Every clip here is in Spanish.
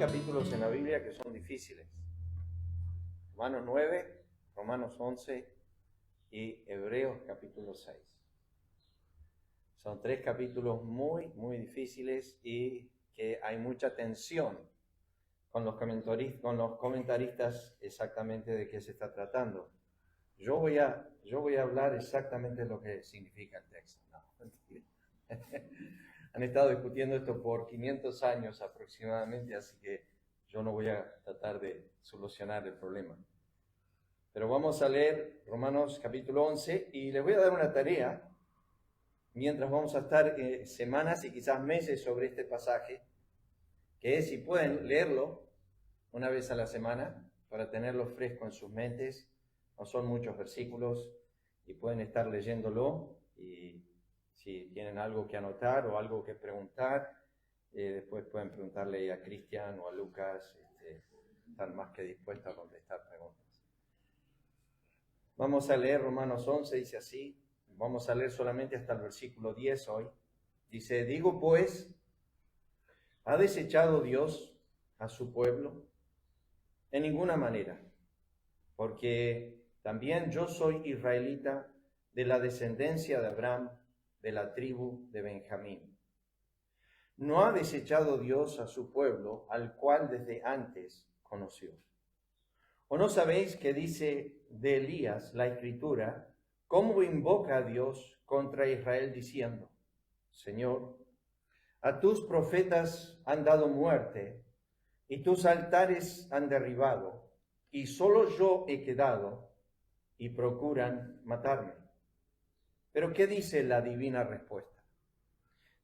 capítulos en la Biblia que son difíciles. Romanos 9, Romanos 11 y Hebreos capítulo 6. Son 3 capítulos muy difíciles y que hay mucha tensión con los comentaristas exactamente de qué se está tratando. Yo voy a hablar exactamente lo que significa el texto. No, mentira. Han estado discutiendo esto por 500 años aproximadamente, así que yo no voy a tratar de solucionar el problema. Pero vamos a leer Romanos capítulo 11 y les voy a dar una tarea, mientras vamos a estar semanas y quizás meses sobre este pasaje, que es si pueden leerlo una vez a la semana para tenerlo fresco en sus mentes. No son muchos versículos y pueden estar leyéndolo, y si tienen algo que anotar o algo que preguntar, después pueden preguntarle a Cristian o a Lucas, están más que dispuestos a contestar preguntas. Vamos a leer Romanos 11, dice así, vamos a leer solamente hasta el versículo 10 hoy. Dice, digo pues, ¿ha desechado Dios a su pueblo? En ninguna manera, porque también yo soy israelita de la descendencia de Abraham, de la tribu de Benjamín. ¿No ha desechado Dios a su pueblo, al cual desde antes conoció? ¿O no sabéis que dice de Elías la Escritura, cómo invoca a Dios contra Israel diciendo, Señor, a tus profetas han dado muerte, y tus altares han derribado, y solo yo he quedado, y procuran matarme? Pero ¿qué dice la divina respuesta?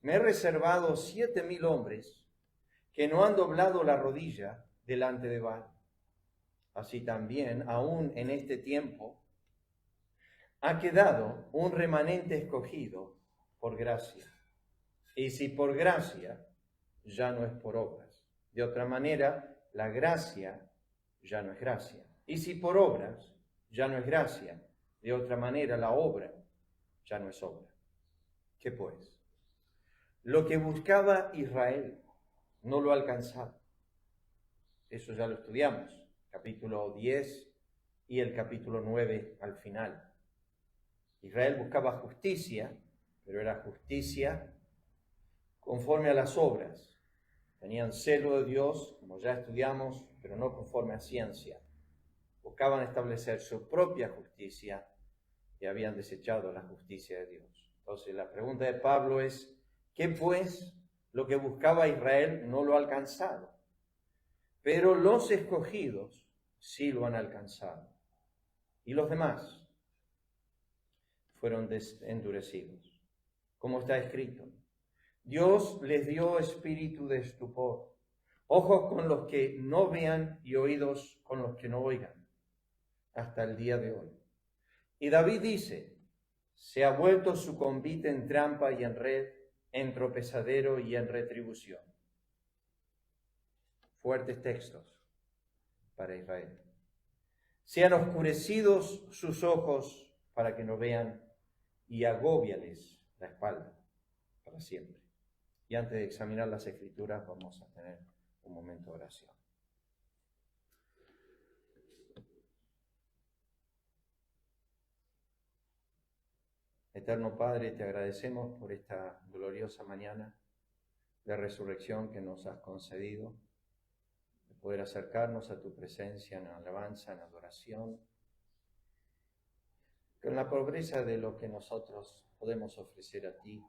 Me he reservado 7,000 hombres que no han doblado la rodilla delante de Baal. Así también, aún en este tiempo, ha quedado un remanente escogido por gracia. Y si por gracia, ya no es por obras. De otra manera, la gracia ya no es gracia. Y si por obras, ya no es gracia. De otra manera, la obra ya no es obra. ¿Qué pues? Lo que buscaba Israel no lo ha alcanzado. Eso ya lo estudiamos. Capítulo 10 y el capítulo 9 al final. Israel buscaba justicia, pero era justicia conforme a las obras. Tenían celo de Dios, como ya estudiamos, pero no conforme a ciencia. Buscaban establecer su propia justicia y habían desechado la justicia de Dios. Entonces la pregunta de Pablo es, ¿qué pues? Lo que buscaba Israel no lo ha alcanzado, pero los escogidos sí lo han alcanzado. Y los demás fueron endurecidos. Como está escrito, Dios les dio espíritu de estupor, ojos con los que no vean y oídos con los que no oigan, hasta el día de hoy. Y David dice, se ha vuelto su convite en trampa y en red, en tropezadero y en retribución. Fuertes textos para Israel. Sean oscurecidos sus ojos para que no vean, y agóbiales la espalda para siempre. Y antes de examinar las Escrituras, vamos a tener un momento de oración. Eterno Padre, te agradecemos por esta gloriosa mañana de resurrección que nos has concedido, de poder acercarnos a tu presencia en alabanza, en adoración, con la pobreza de lo que nosotros podemos ofrecer a ti.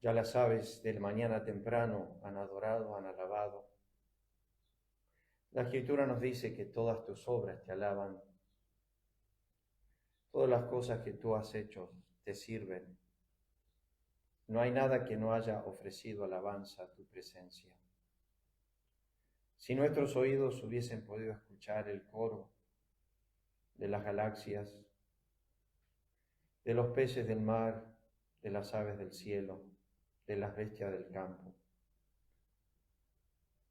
Ya las aves del mañana temprano han adorado, han alabado. La Escritura nos dice que todas tus obras te alaban. Todas las cosas que tú has hecho te sirven. No hay nada que no haya ofrecido alabanza a tu presencia. Si nuestros oídos hubiesen podido escuchar el coro de las galaxias, de los peces del mar, de las aves del cielo, de las bestias del campo,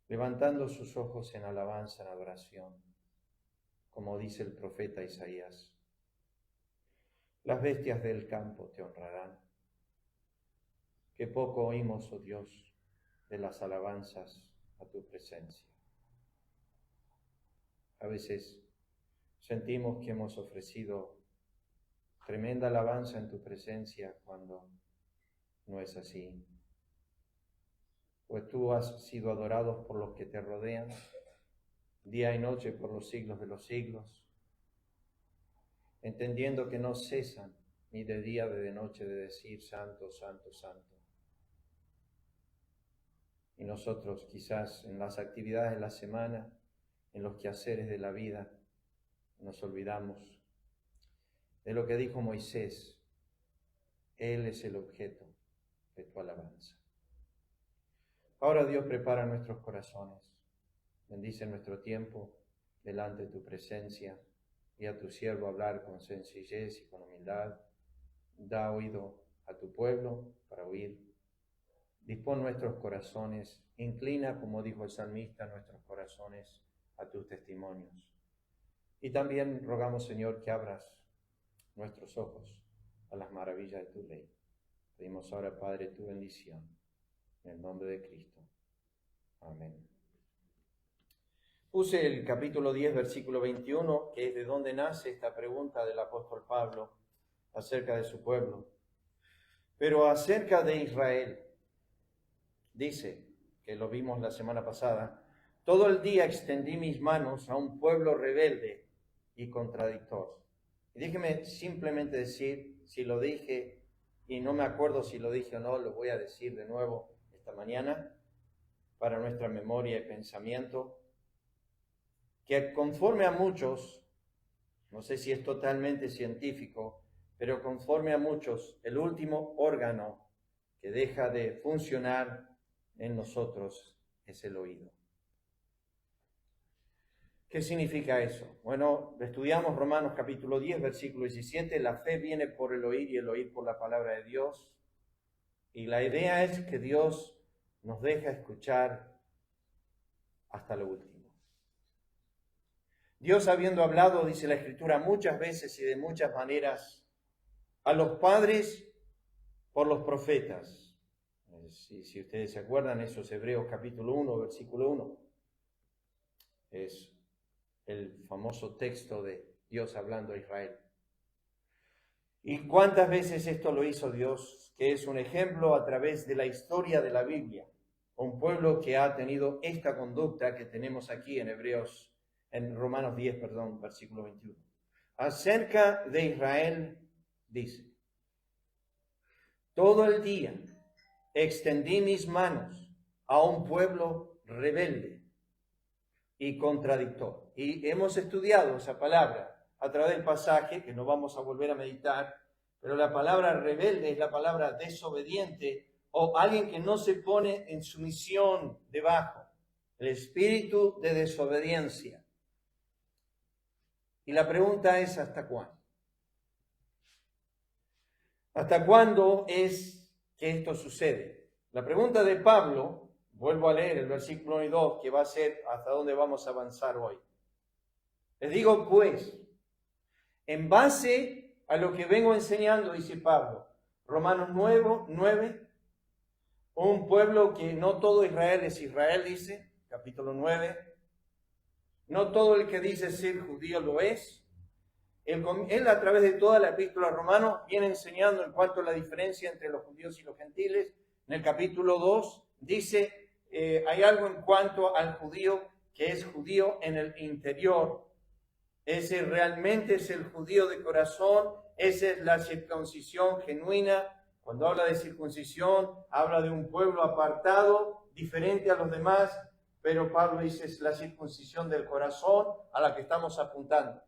levantando sus ojos en alabanza, en adoración, como dice el profeta Isaías, las bestias del campo te honrarán. Qué poco oímos, oh Dios, de las alabanzas a tu presencia. A veces sentimos que hemos ofrecido tremenda alabanza en tu presencia cuando no es así. Pues tú has sido adorado por los que te rodean, día y noche por los siglos de los siglos, entendiendo que no cesan ni de día ni de noche de decir santo, santo, santo. Y nosotros quizás en las actividades de la semana, en los quehaceres de la vida, nos olvidamos de lo que dijo Moisés. Él es el objeto de tu alabanza. Ahora Dios prepara nuestros corazones, bendice nuestro tiempo delante de tu presencia y a tu siervo hablar con sencillez y con humildad. Da oído a tu pueblo para oír. Dispón nuestros corazones, inclina, como dijo el salmista, nuestros corazones a tus testimonios. Y también rogamos, Señor, que abras nuestros ojos a las maravillas de tu ley. Pedimos ahora, Padre, tu bendición, en el nombre de Cristo. Amén. Puse el capítulo 10, versículo 21, que es de donde nace esta pregunta del apóstol Pablo acerca de su pueblo. Pero acerca de Israel, dice, que lo vimos la semana pasada, todo el día extendí mis manos a un pueblo rebelde y contradictor. Y déjeme simplemente decir, si lo dije, y no me acuerdo si lo dije o no, lo voy a decir de nuevo esta mañana, para nuestra memoria y pensamiento, que conforme a muchos, no sé si es totalmente científico, pero conforme a muchos, el último órgano que deja de funcionar en nosotros es el oído. ¿Qué significa eso? Bueno, estudiamos Romanos capítulo 10, versículo 17, la fe viene por el oír y el oír por la palabra de Dios. Y la idea es que Dios nos deja escuchar hasta lo último. Dios, habiendo hablado, dice la Escritura, muchas veces y de muchas maneras, a los padres por los profetas. Si ustedes se acuerdan, eso es Hebreos capítulo 1, versículo 1. Es el famoso texto de Dios hablando a Israel. ¿Y cuántas veces esto lo hizo Dios? Que es un ejemplo a través de la historia de la Biblia. Un pueblo que ha tenido esta conducta que tenemos aquí en Romanos 10, versículo 21. Acerca de Israel, dice, todo el día extendí mis manos a un pueblo rebelde y contradictor. Y hemos estudiado esa palabra a través del pasaje, que no vamos a volver a meditar, pero la palabra rebelde es la palabra desobediente o alguien que no se pone en sumisión debajo. El espíritu de desobediencia. Y la pregunta es, ¿hasta cuándo? ¿Hasta cuándo es que esto sucede? La pregunta de Pablo, vuelvo a leer el versículo 1 y 2, que va a ser hasta dónde vamos a avanzar hoy. Les digo, pues, en base a lo que vengo enseñando, dice Pablo, Romanos 9, un pueblo que no todo Israel es Israel, dice, capítulo 9, no todo el que dice ser judío lo es. Él a través de toda la epístola a Romanos viene enseñando en cuanto a la diferencia entre los judíos y los gentiles. En el capítulo 2 dice, hay algo en cuanto al judío que es judío en el interior. Ese realmente es el judío de corazón, esa es la circuncisión genuina. Cuando habla de circuncisión, habla de un pueblo apartado, diferente a los demás, pero Pablo dice es la circuncisión del corazón a la que estamos apuntando.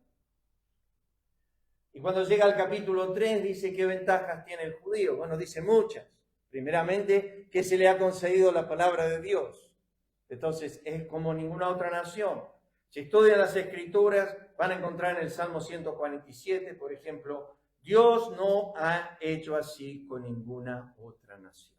Y cuando llega al capítulo 3 dice qué ventajas tiene el judío. Bueno, dice muchas. Primeramente, que se le ha concedido la palabra de Dios. Entonces, es como ninguna otra nación. Si estudian las Escrituras, van a encontrar en el Salmo 147, por ejemplo, Dios no ha hecho así con ninguna otra nación.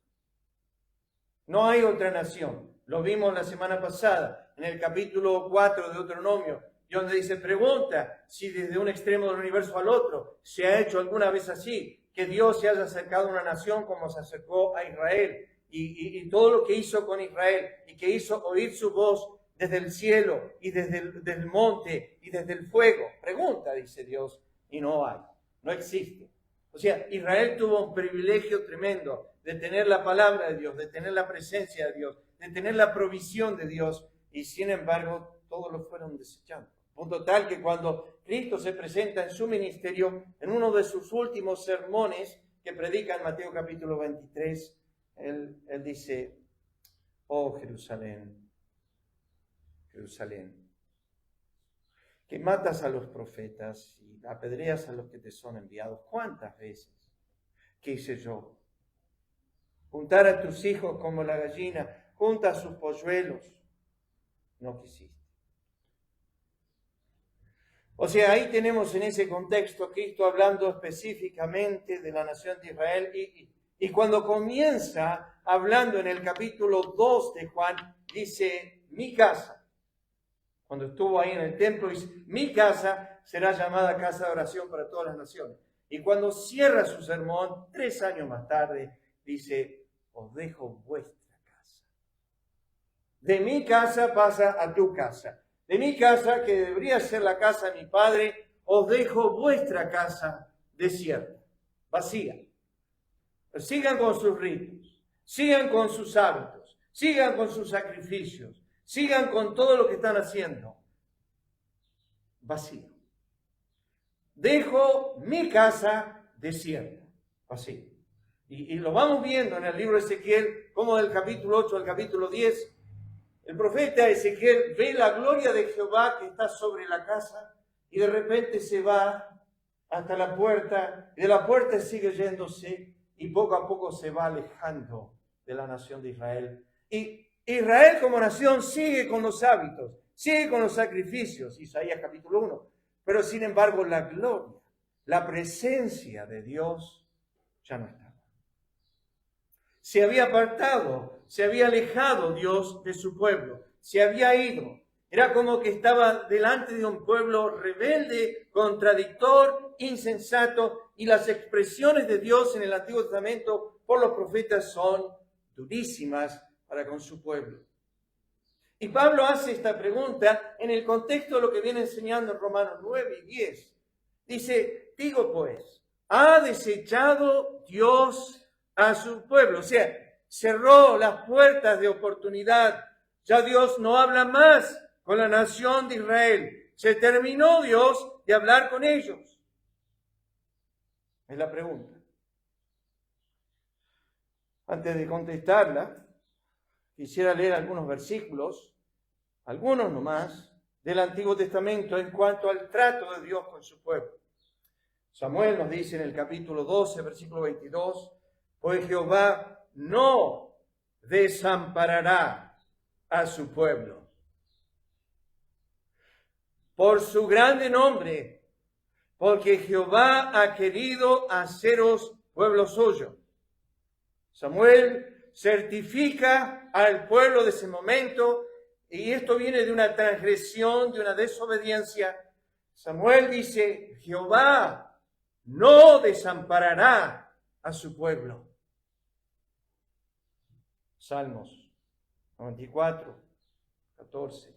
No hay otra nación. Lo vimos la semana pasada, en el capítulo 4 de Deuteronomio, donde dice, pregunta si desde un extremo del universo al otro se ha hecho alguna vez así, que Dios se haya acercado a una nación como se acercó a Israel. y todo lo que hizo con Israel y que hizo oír su voz desde el cielo y desde el monte y desde el fuego. Pregunta, dice Dios, y no hay, no existe. O sea, Israel tuvo un privilegio tremendo de tener la palabra de Dios, de tener la presencia de Dios, de tener la provisión de Dios, y sin embargo todos lo fueron desechando. Punto tal que cuando Cristo se presenta en su ministerio, en uno de sus últimos sermones que predica en Mateo capítulo 23, él dice: oh Jerusalén, Jerusalén, que matas a los profetas y apedreas a los que te son enviados. ¿Cuántas veces quise yo juntar a tus hijos como la gallina junta a sus polluelos? No quisiste. O sea, ahí tenemos en ese contexto a Cristo hablando específicamente de la nación de Israel, y cuando comienza hablando en el capítulo 2 de Juan, dice: mi casa. Cuando estuvo ahí en el templo, dice: mi casa será llamada casa de oración para todas las naciones. Y cuando cierra su sermón, 3 años más tarde, dice: os dejo vuestra casa. De mi casa pasa a tu casa. De mi casa, que debería ser la casa de mi Padre, os dejo vuestra casa desierta, vacía. Pero sigan con sus ritos, sigan con sus hábitos, sigan con sus sacrificios, sigan con todo lo que están haciendo. Vacío. Dejo mi casa desierta, vacía. Y lo vamos viendo en el libro de Ezequiel, como del capítulo 8 al capítulo 10, el profeta Ezequiel ve la gloria de Jehová que está sobre la casa, y de repente se va hasta la puerta, y de la puerta sigue yéndose, y poco a poco se va alejando de la nación de Israel. Y Israel como nación sigue con los hábitos, sigue con los sacrificios, Isaías capítulo 1, pero sin embargo la gloria, la presencia de Dios ya no estaba. Se había apartado, se había alejado Dios de su pueblo, se había ido. Era como que estaba delante de un pueblo rebelde, contradictor, insensato, y las expresiones de Dios en el Antiguo Testamento por los profetas son durísimas para con su pueblo. Y Pablo hace esta pregunta en el contexto de lo que viene enseñando en Romanos 9 y 10. Dice: digo pues, ¿ha desechado Dios a su pueblo? O sea, cerró las puertas de oportunidad. Ya Dios no habla más con la nación de Israel. Se terminó Dios de hablar con ellos. Es la pregunta. Antes de contestarla, quisiera leer algunos versículos, algunos nomás, del Antiguo Testamento en cuanto al trato de Dios con su pueblo. Samuel nos dice en el capítulo 12, versículo 22, pues Jehová no desamparará a su pueblo. Por su grande nombre, porque Jehová ha querido haceros pueblo suyo. Samuel certifica al pueblo de ese momento, y esto viene de una transgresión, de una desobediencia. Samuel dice: Jehová no desamparará a su pueblo. Salmos 94, 14.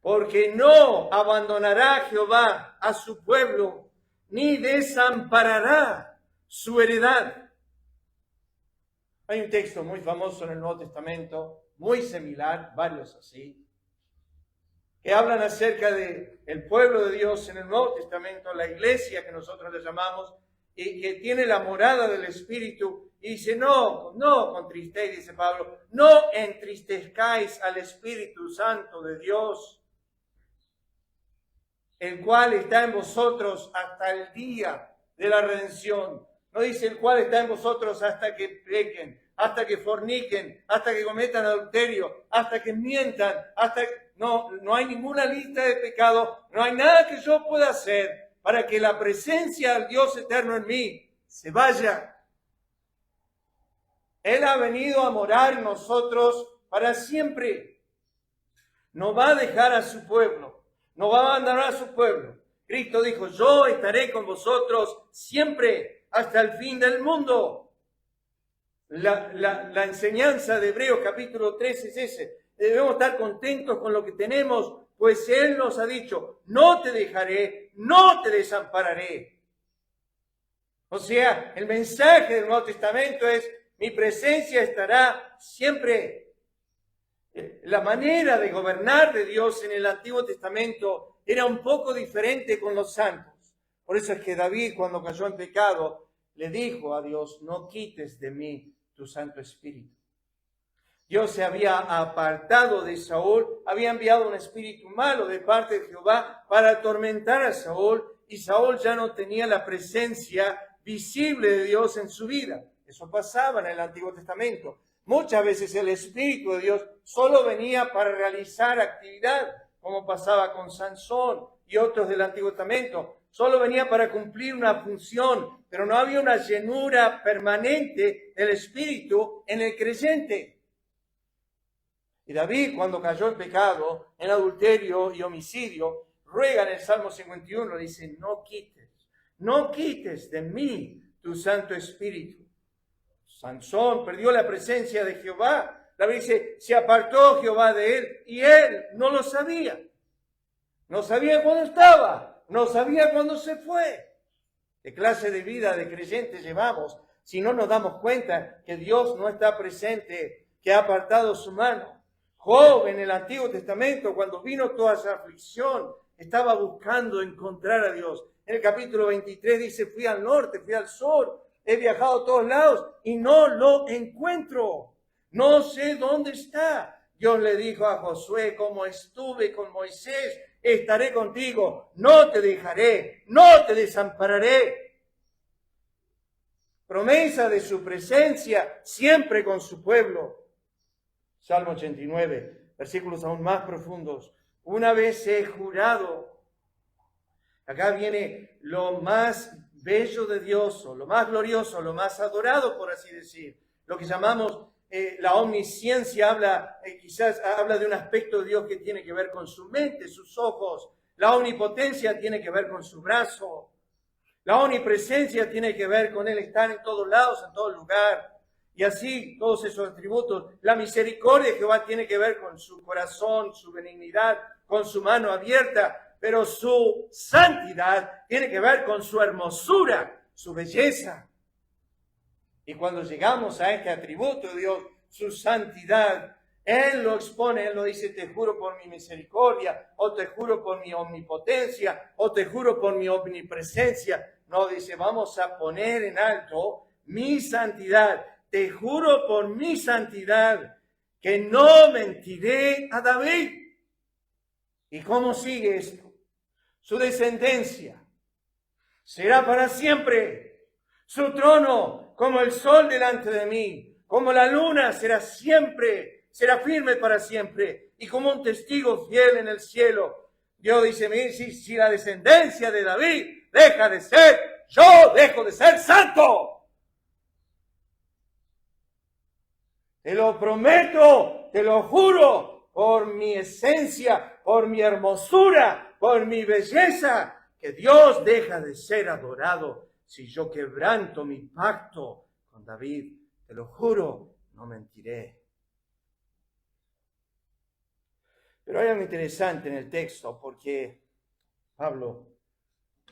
Porque no abandonará Jehová a su pueblo, ni desamparará su heredad. Hay un texto muy famoso en el Nuevo Testamento, muy similar, varios así, que hablan acerca de el pueblo de Dios en el Nuevo Testamento, la iglesia que nosotros le llamamos, y que tiene la morada del Espíritu, y dice: no contristéis, dice Pablo, no entristezcáis al Espíritu Santo de Dios, el cual está en vosotros hasta el día de la redención. No dice el cual está en vosotros hasta que pequen, hasta que forniquen, hasta que cometan adulterio, hasta que mientan, no hay ninguna lista de pecados, no hay nada que yo pueda hacer para que la presencia del Dios eterno en mí se vaya. Él ha venido a morar en nosotros para siempre. No va a dejar a su pueblo, no va a abandonar a su pueblo. Cristo dijo: yo estaré con vosotros siempre hasta el fin del mundo. La enseñanza de Hebreos capítulo 3 es ese. Debemos estar contentos con lo que tenemos, pues Él nos ha dicho, no te dejaré, no te desampararé. O sea, el mensaje del Nuevo Testamento es, mi presencia estará siempre. La manera de gobernar de Dios en el Antiguo Testamento era un poco diferente con los santos. Por eso es que David, cuando cayó en pecado, le dijo a Dios, no quites de mí tu Santo Espíritu. Dios se había apartado de Saúl, había enviado un espíritu malo de parte de Jehová para atormentar a Saúl, y Saúl ya no tenía la presencia visible de Dios en su vida. Eso pasaba en el Antiguo Testamento. Muchas veces el Espíritu de Dios solo venía para realizar actividad, como pasaba con Sansón y otros del Antiguo Testamento. Solo venía para cumplir una función, pero no había una llenura permanente del Espíritu en el creyente. Y David, cuando cayó en pecado, en adulterio y homicidio, ruega en el Salmo 51, dice, no quites de mí tu Santo Espíritu. Sansón perdió la presencia de Jehová. David dice, se apartó Jehová de él y él no lo sabía. No sabía cuándo estaba, no sabía cuándo se fue. ¿Qué clase de vida de creyentes llevamos si no nos damos cuenta que Dios no está presente, que ha apartado su mano? Job en el Antiguo Testamento, cuando vino toda esa aflicción, estaba buscando encontrar a Dios. En el capítulo 23 dice, fui al norte, fui al sur, he viajado a todos lados y no lo encuentro. No sé dónde está. Dios le dijo a Josué, como estuve con Moisés, estaré contigo, no te dejaré, no te desampararé. Promesa de su presencia siempre con su pueblo. Salmo 89, versículos aún más profundos. Una vez he jurado. Acá viene lo más bello de Dios, o lo más glorioso, lo más adorado, por así decir. Lo que llamamos la omnisciencia, quizás habla de un aspecto de Dios que tiene que ver con su mente, sus ojos. La omnipotencia tiene que ver con su brazo. La omnipresencia tiene que ver con Él estar en todos lados, en todo lugar. Y así todos esos atributos. La misericordia de Jehová tiene que ver con su corazón, su benignidad, con su mano abierta. Pero su santidad tiene que ver con su hermosura, su belleza. Y cuando llegamos a este atributo de Dios, su santidad, Él lo expone, Él lo dice, te juro por mi misericordia, o te juro por mi omnipotencia, o te juro por mi omnipresencia. No, dice, vamos a poner en alto mi santidad. Te juro por mi santidad que no mentiré a David. ¿Y cómo sigue esto? Su descendencia será para siempre. Su trono como el sol delante de mí, como la luna será siempre, será firme para siempre y como un testigo fiel en el cielo. Dios dice, si la descendencia de David deja de ser, yo dejo de ser santo. Te lo prometo, te lo juro, por mi esencia, por mi hermosura, por mi belleza, que Dios deja de ser adorado si yo quebranto mi pacto con David. Te lo juro, no mentiré. Pero hay algo interesante en el texto, porque Pablo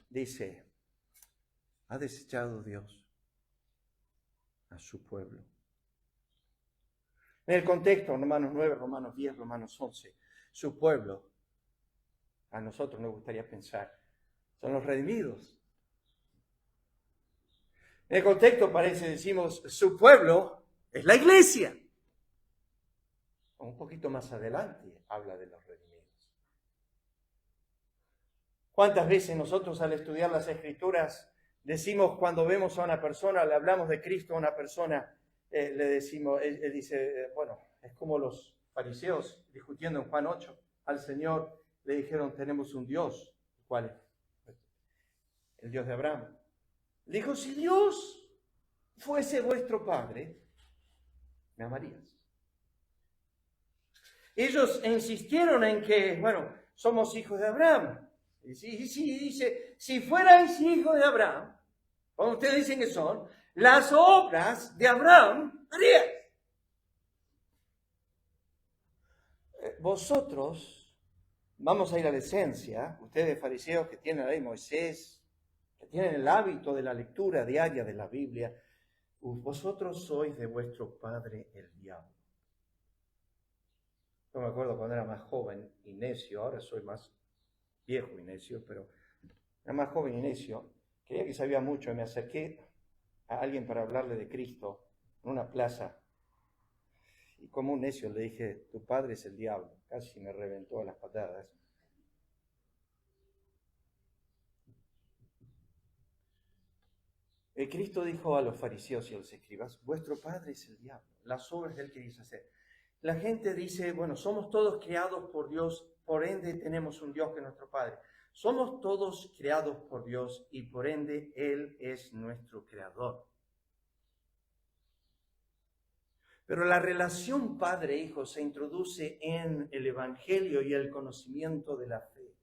dice, ha desechado Dios a su pueblo. En el contexto, Romanos 9, Romanos 10, Romanos 11, su pueblo, a nosotros nos gustaría pensar, son los redimidos. En el contexto decimos, su pueblo es la iglesia. Un poquito más adelante habla de los redimidos. ¿Cuántas veces nosotros al estudiar las Escrituras decimos cuando vemos a una persona, le hablamos de Cristo a una persona, le decimos, él dice, bueno, es como los fariseos discutiendo en Juan 8, al Señor le dijeron, tenemos un Dios. ¿Cuál es? El Dios de Abraham. Le dijo, si Dios fuese vuestro Padre, me amarías. Ellos insistieron en que, bueno, somos hijos de Abraham. Y dice, si fuerais hijos de Abraham, como ustedes dicen que son, las obras de Abraham harías? Vosotros, vamos a ir a la esencia, ustedes fariseos que tienen la ley de Moisés, que tienen el hábito de la lectura diaria de la Biblia, vosotros sois de vuestro padre el diablo. Yo me acuerdo cuando era más joven y necio, ahora soy más viejo y necio, pero era más joven y necio, creía que sabía mucho y me acerqué a alguien para hablarle de Cristo en una plaza. Y como un necio le dije, tu padre es el diablo. Casi me reventó a las patadas. El Cristo dijo a los fariseos y a los escribas, vuestro padre es el diablo, las obras de él queréis hacer. La gente dice, bueno, somos todos creados por Dios, por ende tenemos un Dios que es nuestro Padre. Somos todos creados por Dios y por ende Él es nuestro creador. Pero la relación padre-hijo se introduce en el Evangelio y el conocimiento de la fe.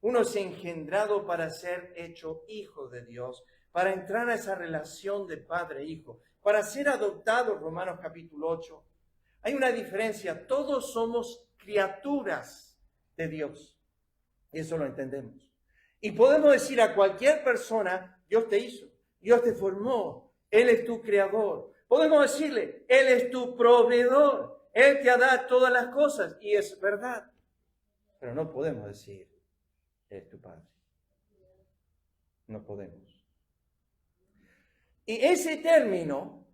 Uno es engendrado para ser hecho hijo de Dios, para entrar a esa relación de padre-hijo, para ser adoptado, Romanos capítulo 8. Hay una diferencia, todos somos criaturas de Dios. Eso lo entendemos. Y podemos decir a cualquier persona, Dios te hizo, Dios te formó, Él es tu creador. Podemos decirle, Él es tu proveedor, Él te da todas las cosas, y es verdad. Pero no podemos decir, Él es tu Padre. No podemos. Y ese término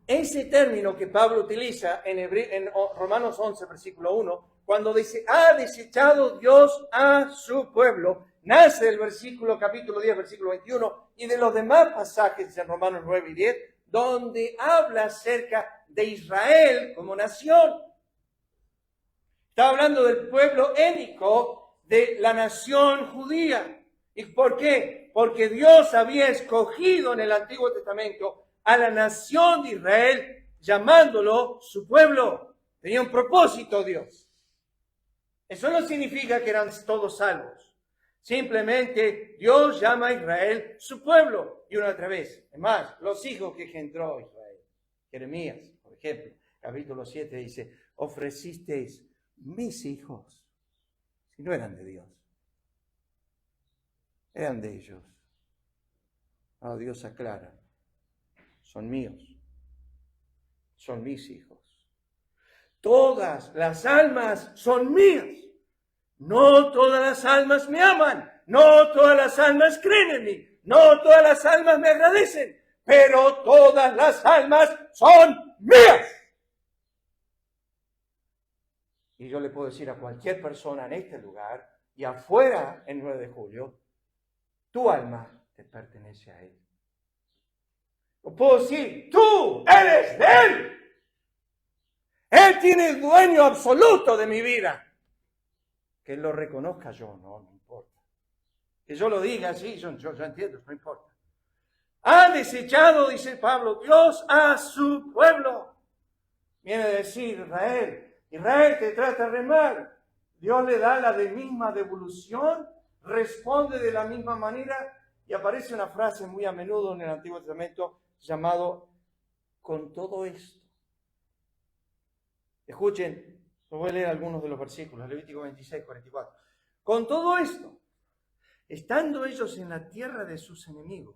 que Pablo utiliza en Romanos 11, versículo 1, cuando dice, ha desechado Dios a su pueblo, nace del versículo capítulo 10, versículo 21, y de los demás pasajes en Romanos 9 y 10, donde habla acerca de Israel como nación. Está hablando del pueblo étnico de la nación judía. ¿Y por qué? Porque Dios había escogido en el Antiguo Testamento a la nación de Israel, llamándolo su pueblo. Tenía un propósito Dios. Eso no significa que eran todos salvos. Simplemente Dios llama a Israel su pueblo. Y una otra vez, además, los hijos que engendró Israel. Jeremías, por ejemplo, capítulo 7 dice, ofrecisteis mis hijos, si no eran de Dios, eran de ellos. Ah, Dios aclara, son míos, son mis hijos. Todas las almas son mías. No todas las almas me aman, no todas las almas creen en mí, no todas las almas me agradecen, pero todas las almas son mías. Y yo le puedo decir a cualquier persona en este lugar y afuera en 9 de julio, tu alma te pertenece a Él. O puedo decir, tú eres de Él. Él tiene el dueño absoluto de mi vida. Que Él lo reconozca yo, no importa. Que yo lo diga, sí, yo entiendo, no importa. Ha desechado, dice Pablo, Dios a su pueblo. Viene a decir Israel te trata re mal. Dios le da la misma devolución, responde de la misma manera, y aparece una frase muy a menudo en el Antiguo Testamento llamado, con todo esto. Escuchen, voy a leer algunos de los versículos, Levítico 26, 44. Con todo esto, estando ellos en la tierra de sus enemigos,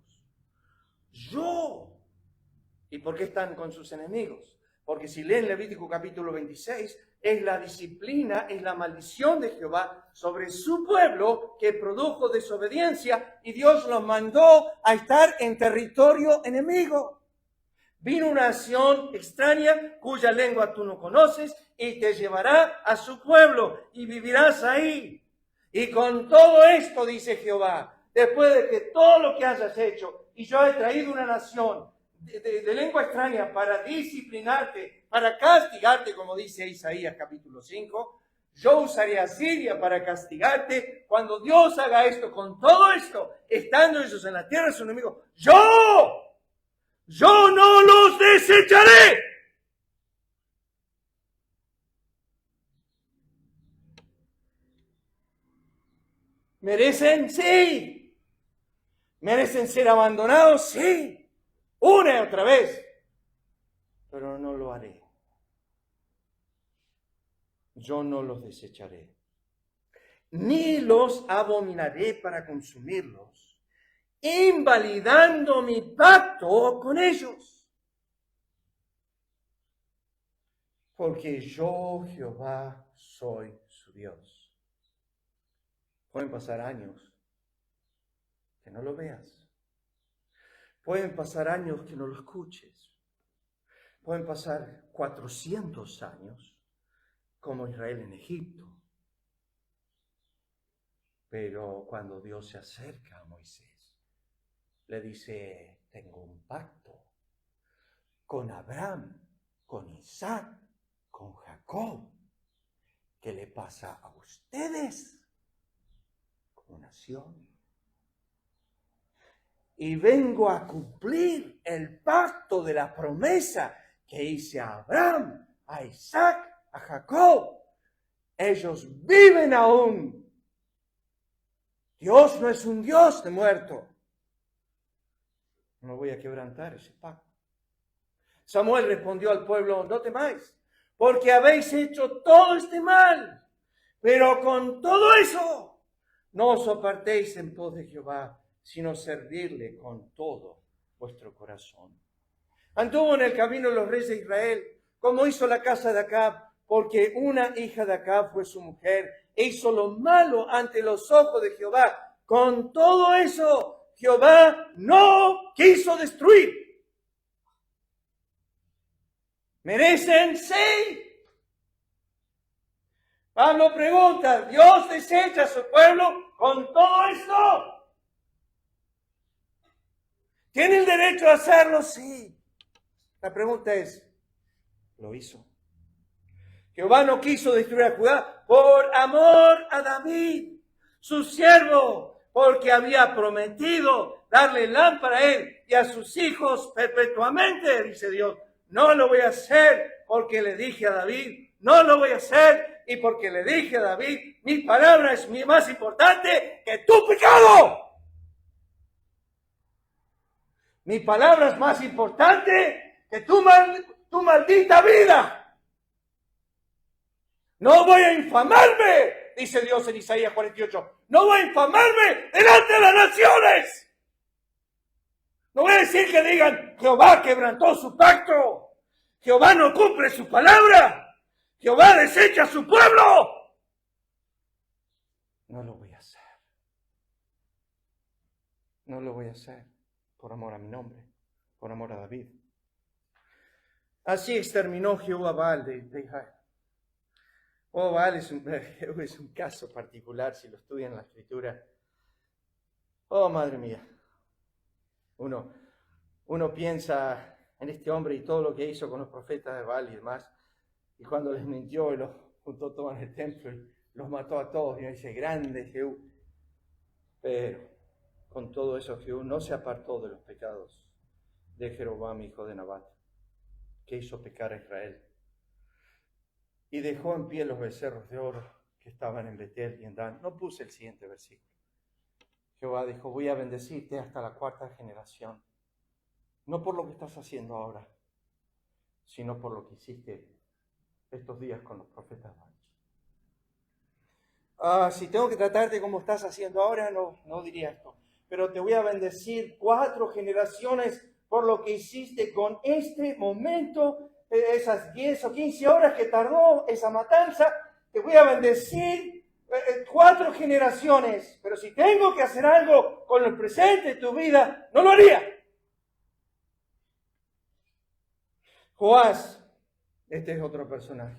¿y por qué están con sus enemigos? Porque si leen Levítico capítulo 26, es la disciplina, es la maldición de Jehová sobre su pueblo que produjo desobediencia y Dios los mandó a estar en territorio enemigo. Vino una nación extraña cuya lengua tú no conoces y te llevará a su pueblo y vivirás ahí. Y con todo esto, dice Jehová, después de que todo lo que hayas hecho, y yo he traído una nación de lengua extraña para disciplinarte, para castigarte, como dice Isaías capítulo 5, yo usaré a Siria para castigarte. Cuando Dios haga esto, con todo esto, estando ellos en la tierra de su enemigo, yo no los desecharé. ¿Merecen? Sí. ¿Merecen ser abandonados? Sí. Una y otra vez. Pero no lo haré. yo no los desecharé, ni los abominaré para consumirlos, invalidando mi pacto con ellos. Porque yo, Jehová, soy su Dios. Pueden pasar años que no lo veas. Pueden pasar años que no lo escuches. Pueden pasar 400 años como Israel en Egipto. Pero cuando Dios se acerca a Moisés, le dice, tengo un pacto con Abraham, con Isaac, con Jacob. ¿Qué le pasa a ustedes como nación? Y vengo a cumplir el pacto de la promesa que hice a Abraham, a Isaac, a Jacob. Ellos viven aún. Dios no es un Dios de muerto. No voy a quebrantar ese pacto. Samuel respondió al pueblo, no temáis, porque habéis hecho todo este mal. Pero con todo eso, no os apartéis en pos de Jehová, sino servirle con todo vuestro corazón. Anduvo en el camino de los reyes de Israel, como hizo la casa de Acab, porque una hija de Acab fue su mujer, e hizo lo malo ante los ojos de Jehová. Con todo eso, Jehová no quiso destruir. ¿Merecen? Sí. Pablo pregunta, ¿Dios desecha a su pueblo con todo esto? ¿Tiene el derecho a hacerlo? Sí. La pregunta es, ¿lo hizo? Jehová no quiso destruir a Judá por amor a David, su siervo, porque había prometido darle lámpara a él y a sus hijos perpetuamente, dice Dios. No lo voy a hacer porque le dije a David, no lo voy a hacer y porque le dije a David, mi palabra es más importante que tu pecado. Mi palabra es más importante que tu maldita vida. No voy a infamarme, dice Dios en Isaías 48. No voy a infamarme delante de las naciones. No voy a decir que digan, Jehová quebrantó su pacto. Jehová no cumple su palabra. Jehová desecha a su pueblo. No lo voy a hacer. No lo voy a hacer por amor a mi nombre, por amor a David. Así exterminó Jehová a Baal de Israel. Oh, Baal es un caso particular si lo estudian en la Escritura. Oh, madre mía. Uno piensa en este hombre y todo lo que hizo con los profetas de Baal y demás. Y cuando les mintió y los juntó todos en el templo y los mató a todos. Y uno dice, grande Jehú. Pero con todo eso Jehú no se apartó de los pecados de Jeroboam, hijo de Nabat, que hizo pecar a Israel. Y dejó en pie los becerros de oro que estaban en Betel y en Dan. No puse el siguiente versículo. Jehová dijo, voy a bendecirte hasta la 4ª generación. No por lo que estás haciendo ahora, sino por lo que hiciste estos días con los profetas. Si tengo que tratarte como estás haciendo ahora, no diría esto. Pero te voy a bendecir 4 generaciones por lo que hiciste con este momento, esas 10 o 15 horas que tardó esa matanza. Te voy a bendecir 4 generaciones. Pero si tengo que hacer algo con el presente de tu vida, no lo haría. Joás, este es otro personaje.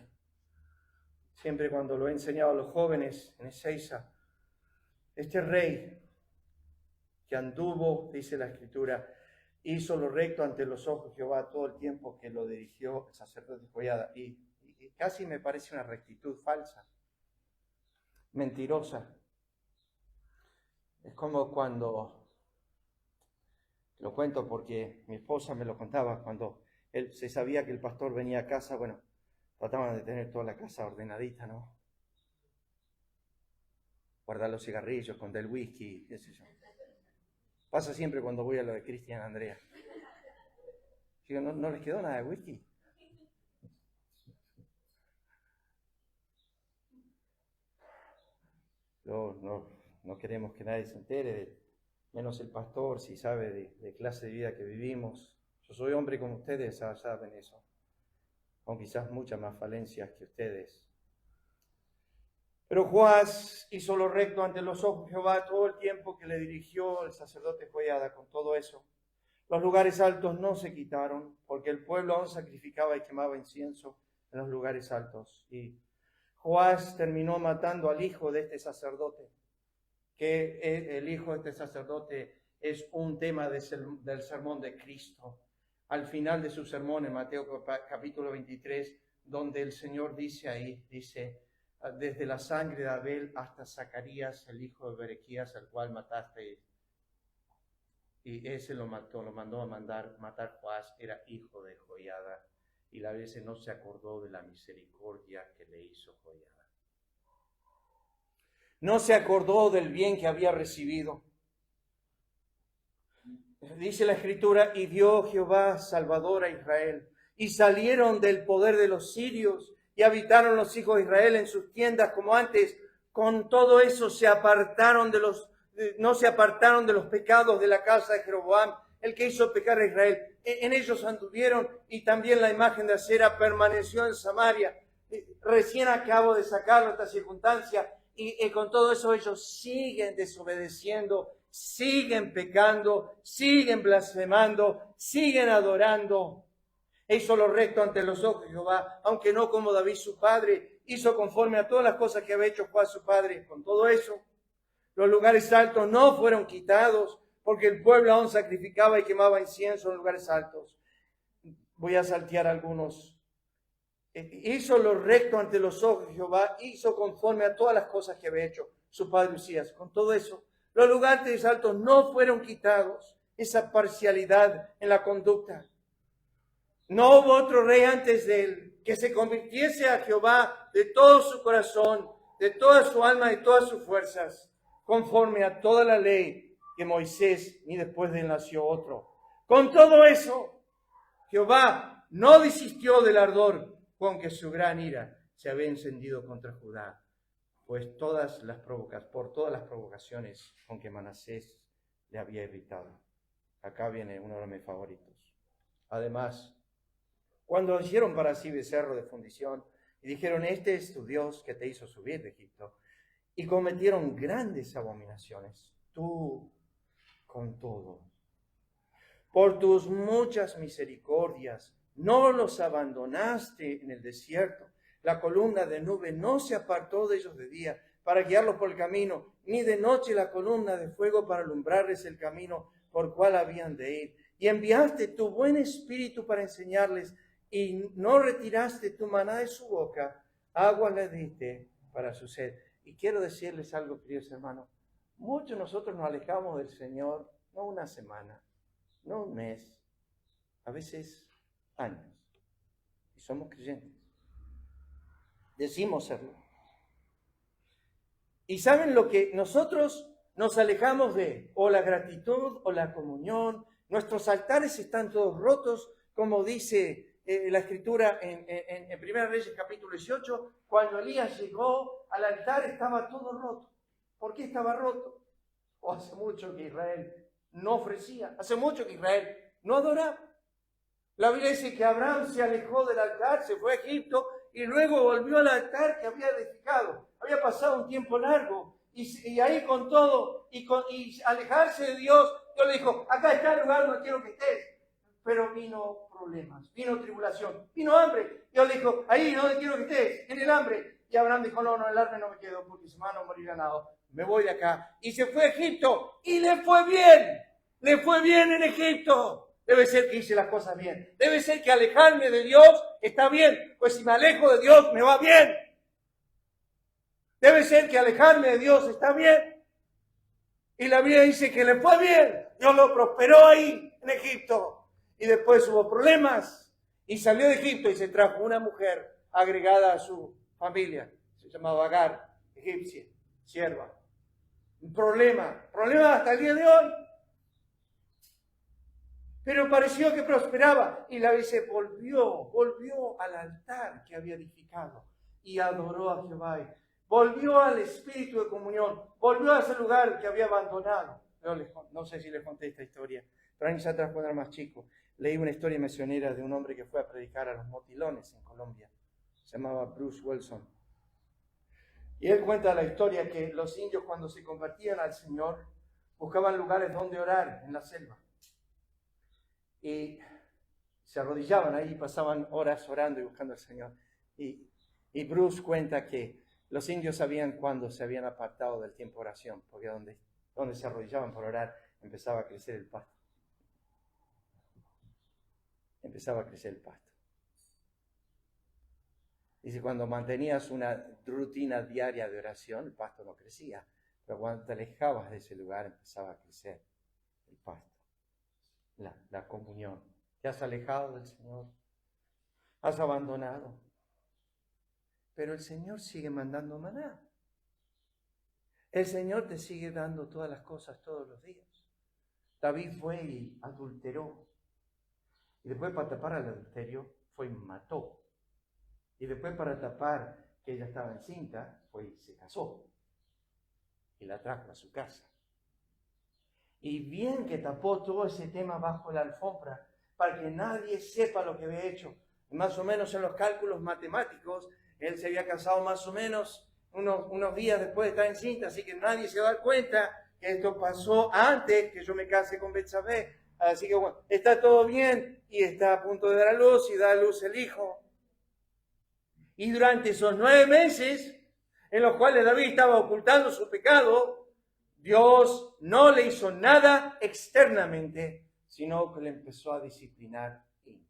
Siempre cuando lo he enseñado a los jóvenes en Ezeiza, este rey que anduvo, dice la Escritura, hizo lo recto ante los ojos de Jehová todo el tiempo que lo dirigió el sacerdote Joiada. Y casi me parece una rectitud falsa, mentirosa. Es como cuando, lo cuento porque mi esposa me lo contaba, cuando se sabía que el pastor venía a casa, bueno, trataban de tener toda la casa ordenadita, ¿no? Guardar los cigarrillos, esconder el whisky, qué sé yo. Pasa siempre cuando voy a lo de Cristian Andrea. Digo, ¿no les quedó nada de whisky? pero no queremos que nadie se entere, menos el pastor, si sabe de clase de vida que vivimos. Yo soy hombre como ustedes, saben eso, con quizás muchas más falencias que ustedes. Pero Joás hizo lo recto ante los ojos de Jehová todo el tiempo que le dirigió el sacerdote Joiada. Con todo eso, los lugares altos no se quitaron, porque el pueblo aún sacrificaba y quemaba incienso en los lugares altos. Y Joás terminó matando al hijo de este sacerdote, que el hijo de este sacerdote es un tema del sermón de Cristo. Al final de su sermón en Mateo capítulo 23, donde el Señor dice desde la sangre de Abel hasta Zacarías, el hijo de Berequías, al cual mataste, y ese lo mandó a matar Joás, era hijo de Joiada, y la Biblia no se acordó de la misericordia que le hizo Joiada. No se acordó del bien que había recibido. Dice la Escritura, y dio Jehová Salvador a Israel, y salieron del poder de los sirios, y habitaron los hijos de Israel en sus tiendas como antes. Con todo eso no se apartaron de los pecados de la casa de Jeroboam, el que hizo pecar a Israel. En ellos anduvieron, y también la imagen de acera permaneció en Samaria. Recién acabo de sacarlo esta circunstancia, y con todo eso ellos siguen desobedeciendo, siguen pecando, siguen blasfemando, siguen adorando. Hizo lo recto ante los ojos de Jehová, aunque no como David su padre, hizo conforme a todas las cosas que había hecho Joás su padre. Con todo eso, los lugares altos no fueron quitados, porque el pueblo aún sacrificaba y quemaba incienso en lugares altos. Voy a saltear algunos. Hizo lo recto ante los ojos de Jehová, hizo conforme a todas las cosas que había hecho su padre Usías. Con todo eso, los lugares altos no fueron quitados. Esa parcialidad en la conducta. No hubo otro rey antes de él que se convirtiese a Jehová de todo su corazón, de toda su alma, de todas sus fuerzas, conforme a toda la ley que Moisés, ni después de él nació otro. Con todo eso, Jehová no desistió del ardor con que su gran ira se había encendido contra Judá, pues por todas las provocaciones con que Manasés le había irritado. Acá viene uno de mis favoritos. Además, cuando hicieron para sí becerro de fundición y dijeron, este es tu Dios que te hizo subir de Egipto, y cometieron grandes abominaciones, tú con todo, por tus muchas misericordias, no los abandonaste en el desierto. La columna de nube no se apartó de ellos de día para guiarlos por el camino, ni de noche la columna de fuego para alumbrarles el camino por cual habían de ir. Y enviaste tu buen espíritu para enseñarles, y no retiraste tu maná de su boca, agua le diste para su sed. Y quiero decirles algo, queridos hermanos, muchos nosotros nos alejamos del Señor, no una semana, no un mes, a veces años, y somos creyentes. Decimos serlo. Y ¿saben lo que nosotros nos alejamos de? O la gratitud o la comunión. Nuestros altares están todos rotos, como dice la Escritura en 1 Reyes capítulo 18, cuando Elías llegó al altar estaba todo roto. ¿Por qué estaba roto? Hace mucho que Israel no ofrecía, hace mucho que Israel no adoraba. La Biblia dice que Abraham se alejó del altar, se fue a Egipto y luego volvió al altar que había edificado. Había pasado un tiempo largo y ahí con todo y alejarse de Dios, Dios le dijo, acá está el lugar donde quiero que estés. Pero vino problemas, vino tribulación, vino hambre. Dios le dijo, ahí donde quiero que estés, en el hambre. Y Abraham dijo, no, el hambre no me quedo porque si no morirá nada. Me voy de acá. Y se fue a Egipto y le fue bien en Egipto. Debe ser que hice las cosas bien. Debe ser que alejarme de Dios está bien. Pues si me alejo de Dios, me va bien. Debe ser que alejarme de Dios está bien. Y la Biblia dice que le fue bien. Dios lo prosperó ahí en Egipto. Y después hubo problemas. Y salió de Egipto y se trajo una mujer agregada a su familia. Se llamaba Agar, egipcia, sierva. Un problema hasta el día de hoy. Pero pareció que prosperaba. Y la Biblia volvió al altar que había edificado. Y adoró a Jehová. volvió al espíritu de comunión, volvió a ese lugar que había abandonado. No sé si les conté esta historia, pero años atrás, cuando era más chico, leí una historia misionera de un hombre que fue a predicar a los Motilones en Colombia. Se llamaba Bruce Wilson. Y él cuenta la historia que los indios, cuando se convertían al Señor, buscaban lugares donde orar en la selva. Y se arrodillaban ahí y pasaban horas orando y buscando al Señor. Y Bruce cuenta que los indios sabían cuándo se habían apartado del tiempo de oración, porque donde se arrodillaban para orar empezaba a crecer el pasto. Empezaba a crecer el pasto. Dice, cuando mantenías una rutina diaria de oración, el pasto no crecía. Pero cuando te alejabas de ese lugar, empezaba a crecer el pasto. La comunión. ¿Te has alejado del Señor? ¿Has abandonado? Pero el Señor sigue mandando maná. El Señor te sigue dando todas las cosas todos los días. David fue y adulteró. Y después, para tapar al adulterio, fue y mató. Y después, para tapar que ella estaba encinta, fue y se casó. Y la trajo a su casa. Y bien que tapó todo ese tema bajo la alfombra, para que nadie sepa lo que había hecho. Más o menos en los cálculos matemáticos, él se había casado más o menos unos días después de estar encinta, así que nadie se va a dar cuenta que esto pasó antes que yo me case con Betsabé. Así que bueno, está todo bien y está a punto de dar a luz y da a luz el hijo. Y durante esos 9 meses en los cuales David estaba ocultando su pecado, Dios no le hizo nada externamente, sino que le empezó a disciplinar internamente.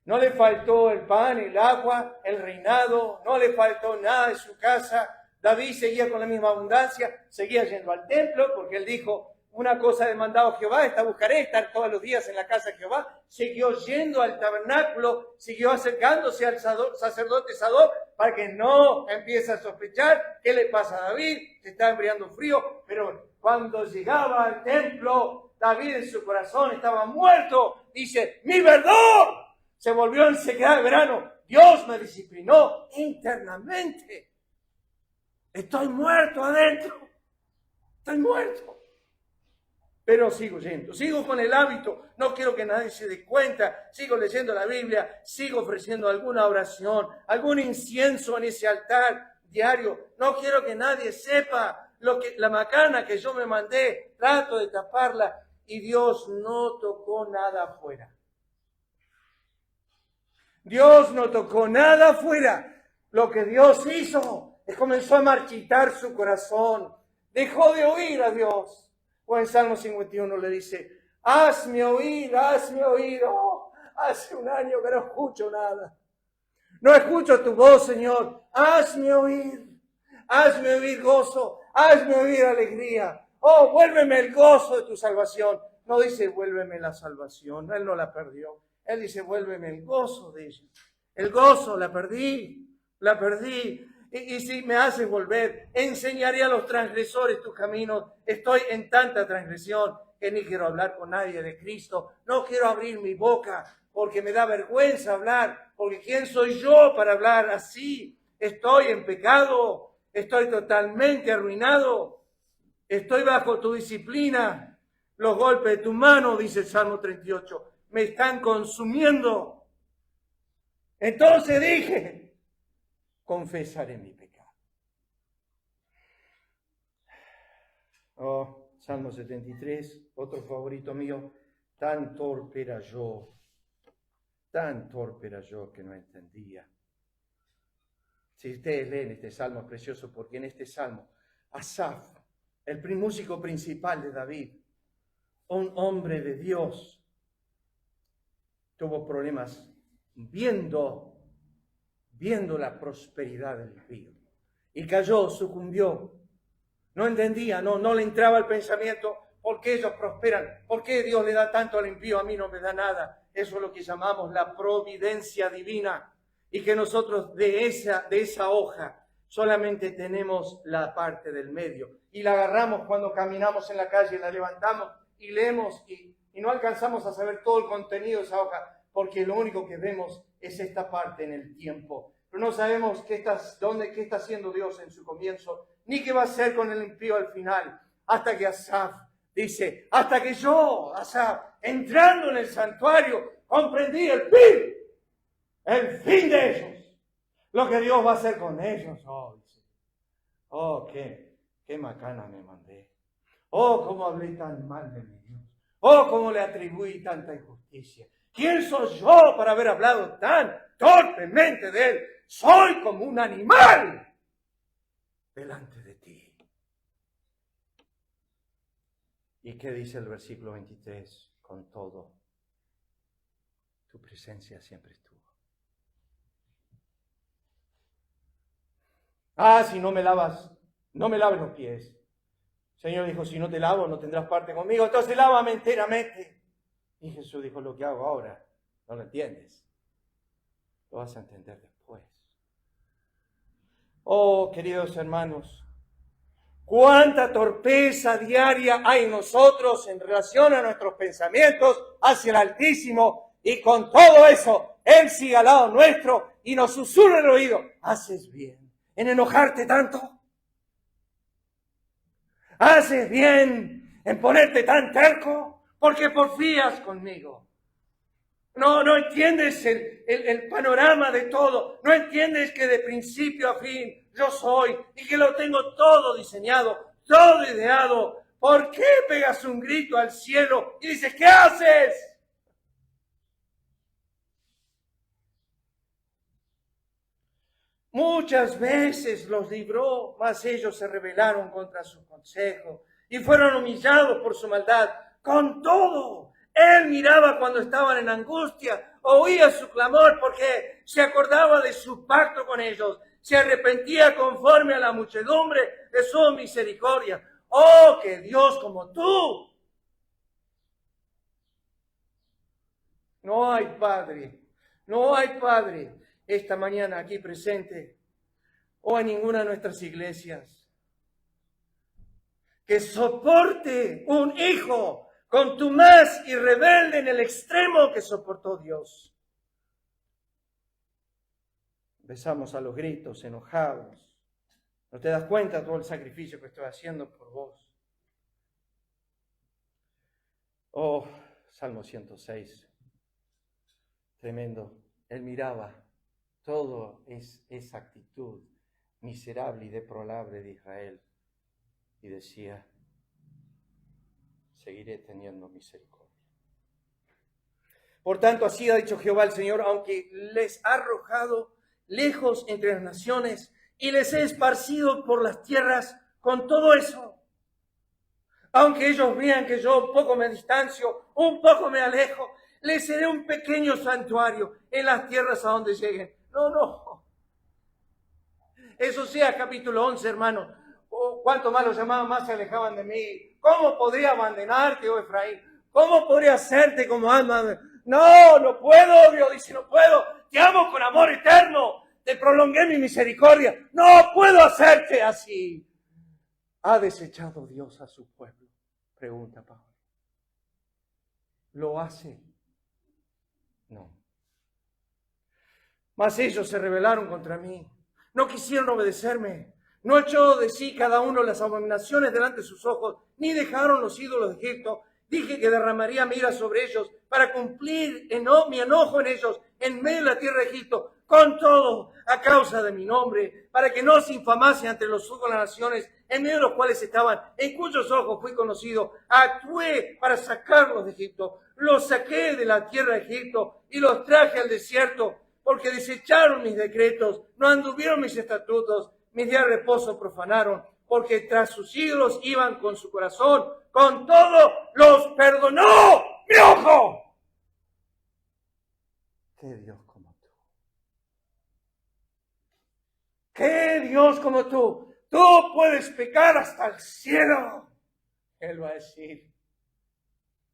No le faltó el pan, el agua, el reinado, no le faltó nada de su casa. David seguía con la misma abundancia, seguía yendo al templo, porque él dijo, una cosa ha demandado Jehová, esta buscaré, estar todos los días en la casa de Jehová. Siguió yendo al tabernáculo, siguió acercándose al sacerdote Sadoc, para que no empiece a sospechar qué le pasa a David, se está enfriando frío. Pero cuando llegaba al templo, David en su corazón estaba muerto. Dice, mi verdor se volvió en sequedad de verano. Dios me disciplinó internamente. Estoy muerto adentro. Estoy muerto. Pero sigo yendo, sigo con el hábito, no quiero que nadie se dé cuenta, sigo leyendo la Biblia, sigo ofreciendo alguna oración, algún incienso en ese altar diario. No quiero que nadie sepa la macana que yo me mandé, trato de taparla y Dios no tocó nada afuera. Dios no tocó nada afuera. Lo que Dios hizo es comenzó a marchitar su corazón, dejó de oír a Dios. O en Salmo 51 le dice, hazme oír, hazme oír. Oh, hace un año que no escucho nada. No escucho tu voz, Señor. Hazme oír gozo, hazme oír alegría. Oh, vuélveme el gozo de tu salvación. No dice, vuélveme la salvación. Él no la perdió. Él dice, vuélveme el gozo de ella. El gozo, la perdí. Y si me haces volver, enseñaré a los transgresores tus caminos. Estoy en tanta transgresión que ni quiero hablar con nadie de Cristo. No quiero abrir mi boca porque me da vergüenza hablar. Porque ¿quién soy yo para hablar así? Estoy en pecado. Estoy totalmente arruinado. Estoy bajo tu disciplina. Los golpes de tu mano, dice el Salmo 38, me están consumiendo. Entonces dije, confesaré mi pecado. Oh, Salmo 73, otro favorito mío. Tan torpe era yo que no entendía. Si ustedes leen este salmo es precioso porque en este salmo, Asaf, el músico principal de David, un hombre de Dios, tuvo problemas viendo la prosperidad del impío. Y cayó, sucumbió. No entendía, no le entraba el pensamiento, ¿por qué ellos prosperan? ¿Por qué Dios le da tanto al impío? A mí no me da nada. Eso es lo que llamamos la providencia divina. Y que nosotros de esa hoja solamente tenemos la parte del medio. Y la agarramos cuando caminamos en la calle, la levantamos y leemos y no alcanzamos a saber todo el contenido de esa hoja, porque lo único que vemos es esta parte en el tiempo. pero no sabemos qué está haciendo Dios en su comienzo, ni qué va a hacer con el impío al final, hasta que Asaf dice, hasta que yo, Asaf, entrando en el santuario, comprendí el fin de ellos, lo que Dios va a hacer con ellos. Oh, qué macana me mandé. Oh, cómo hablé tan mal de mi Dios. Oh, cómo le atribuí tanta injusticia. ¿Quién soy yo para haber hablado tan torpemente de él? Soy como un animal delante de ti. ¿Y qué dice el versículo 23? Con todo, tu presencia siempre estuvo. Si no me laves los pies. El Señor dijo, si no te lavo, no tendrás parte conmigo, entonces lávame enteramente. Y Jesús dijo, lo que hago ahora, no lo entiendes. Lo vas a entender después. Oh, queridos hermanos, cuánta torpeza diaria hay en nosotros en relación a nuestros pensamientos hacia el Altísimo, y con todo eso, Él sigue al lado nuestro y nos susurra en el oído, haces bien en enojarte tanto. Haces bien en ponerte tan terco porque porfías conmigo. No entiendes el panorama de todo. No entiendes que de principio a fin yo soy y que lo tengo todo diseñado, todo ideado. ¿Por qué pegas un grito al cielo y dices, ¿qué haces? Muchas veces los libró, mas ellos se rebelaron contra su consejo y fueron humillados por su maldad. Con todo, Él miraba cuando estaban en angustia, oía su clamor porque se acordaba de su pacto con ellos, se arrepentía conforme a la muchedumbre de su misericordia. ¡Oh, que Dios como tú! No hay Padre esta mañana aquí presente o en ninguna de nuestras iglesias que soporte un hijo contumaz y rebelde en el extremo que soportó Dios. Empezamos a los gritos, enojados. ¿No te das cuenta de todo el sacrificio que estoy haciendo por vos? Oh, Salmo 106. Tremendo. Él miraba todo esa actitud miserable y deplorable de Israel y decía, seguiré teniendo misericordia. Por tanto, así ha dicho Jehová el Señor, aunque les ha arrojado lejos entre las naciones y les he esparcido por las tierras, con todo eso, aunque ellos vean que yo un poco me distancio, un poco me alejo, les seré un pequeño santuario en las tierras a donde lleguen. No. Eso sea capítulo 11, hermano. Oh, cuánto más los llamaban, más se alejaban de mí. ¿Cómo podría abandonarte, oh Efraín? ¿Cómo podría hacerte como alma? No puedo, Dios dice, no puedo. Te amo con amor eterno. Te prolongué mi misericordia. No puedo hacerte así. ¿Ha desechado Dios a su pueblo? Pregunta Pablo. ¿Lo hace? No. Mas ellos se rebelaron contra mí. No quisieron obedecerme. No echó de sí cada uno las abominaciones delante de sus ojos, ni dejaron los ídolos de Egipto. Dije que derramaría mi ira sobre ellos para cumplir mi enojo en ellos en medio de la tierra de Egipto. Con todo, a causa de mi nombre, para que no se infamase ante los ojos de las naciones en medio de los cuales estaban, en cuyos ojos fui conocido. Actué para sacarlos de Egipto. Los saqué de la tierra de Egipto y los traje al desierto, porque desecharon mis decretos, no anduvieron mis estatutos, mis días de reposo profanaron, porque tras sus ídolos iban con su corazón. Con todo, los perdonó mi ojo. ¡Qué Dios como tú! ¡Qué Dios como tú! Tú puedes pecar hasta el cielo. Él va a decir,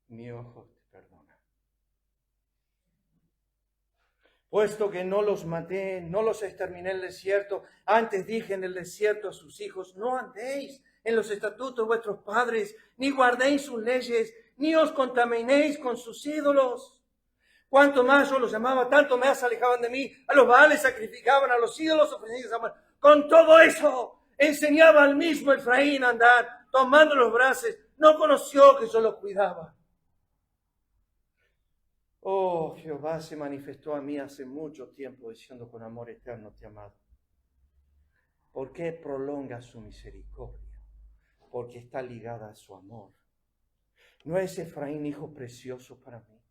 mi ojo te perdona. Puesto que no los maté, no los exterminé en el desierto, antes dije en el desierto a sus hijos, no andéis en los estatutos de vuestros padres, ni guardéis sus leyes, ni os contaminéis con sus ídolos. Cuanto más yo los llamaba, tanto más alejaban de mí. A los Baales sacrificaban, a los ídolos ofrecidos. Con todo eso, enseñaba al mismo Efraín a andar, tomando los brazos. No conoció que yo los cuidaba. Oh, Jehová se manifestó a mí hace mucho tiempo, diciendo: con amor eterno te he amado. ¿Por qué prolonga su misericordia? Porque está ligada a su amor. ¿No es Efraín hijo precioso para mí?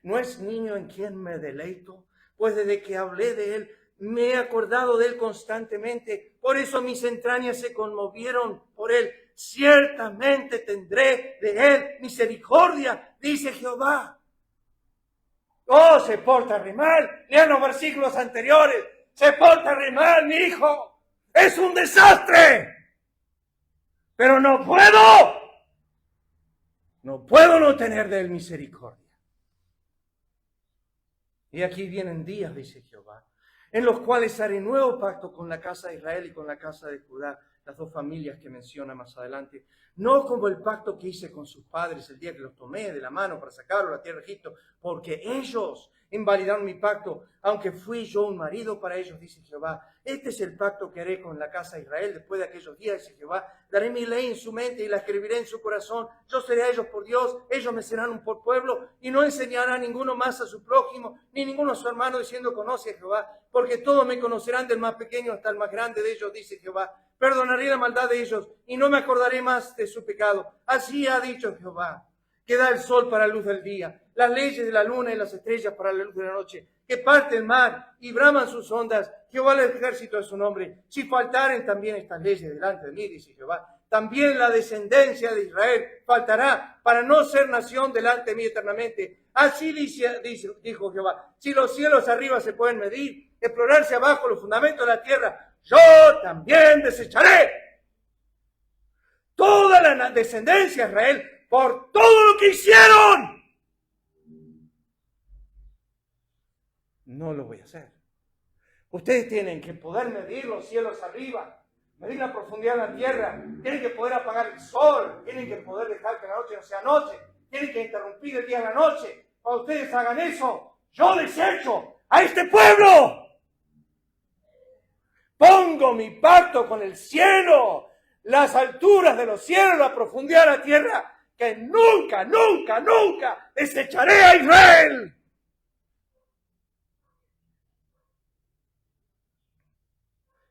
¿No es niño en quien me deleito? Pues desde que hablé de él, me he acordado de él constantemente. Por eso mis entrañas se conmovieron por él. Ciertamente tendré de él misericordia, dice Jehová. Oh, se porta re mal. Lean los versículos anteriores. Se porta re mal, mi hijo. Es un desastre. Pero no puedo no tener de él misericordia. Y aquí vienen días, dice Jehová, en los cuales haré nuevo pacto con la casa de Israel y con la casa de Judá, las dos familias que menciona más adelante, no como el pacto que hice con sus padres el día que los tomé de la mano para sacarlos de la tierra de Egipto, porque ellos invalidaron mi pacto, aunque fui yo un marido para ellos, dice Jehová. Este es el pacto que haré con la casa de Israel después de aquellos días, dice Jehová. Daré mi ley en su mente y la escribiré en su corazón. Yo seré a ellos por Dios, ellos me serán un por pueblo, y no enseñará ninguno más a su prójimo, ni ninguno a su hermano, diciendo: conoce a Jehová, porque todos me conocerán, del más pequeño hasta el más grande de ellos, dice Jehová. Perdonaré la maldad de ellos, y no me acordaré más de su pecado. Así ha dicho Jehová, que da el sol para la luz del día, las leyes de la luna y las estrellas para la luz de la noche, que parte el mar y braman sus ondas. Jehová el ejército es su nombre. Si faltaren también estas leyes delante de mí, dice Jehová, también la descendencia de Israel faltará, para no ser nación delante de mí eternamente. Así dijo Jehová: si los cielos arriba se pueden medir, explorarse abajo los fundamentos de la tierra, yo también desecharé toda la descendencia de Israel por todo lo que hicieron. No lo voy a hacer. Ustedes tienen que poder medir los cielos arriba, medir la profundidad de la tierra, tienen que poder apagar el sol, tienen que poder dejar que la noche no sea noche, tienen que interrumpir el día de la noche. Cuando ustedes hagan eso, yo desecho a este pueblo. Pongo mi pacto con el cielo, las alturas de los cielos, la profundidad de la tierra, que nunca, nunca, nunca desecharé a Israel.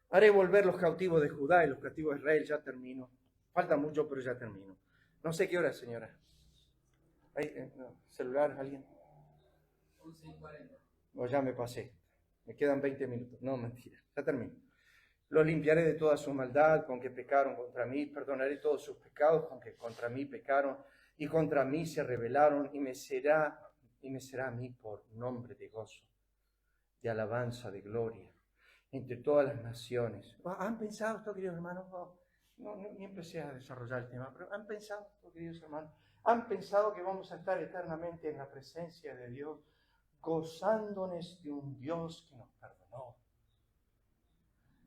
Haré volver los cautivos de Judá y los cautivos de Israel. Ya termino. Falta mucho, pero ya termino. No sé qué hora, señora. ¿Hay celular, alguien? 11:40. No, ya me pasé. Me quedan 20 minutos. No, mentira. Ya termino. Los limpiaré de toda su maldad con que pecaron contra mí. Perdonaré todos sus pecados con que contra mí pecaron y contra mí se rebelaron. Y me será a mí por nombre de gozo, de alabanza, de gloria entre todas las naciones. ¿Han pensado esto, queridos hermanos? No, ni empecé a desarrollar el tema, pero ¿han pensado esto, queridos hermanos? ¿Han pensado que vamos a estar eternamente en la presencia de Dios, gozándonos de un Dios que nos perdonó?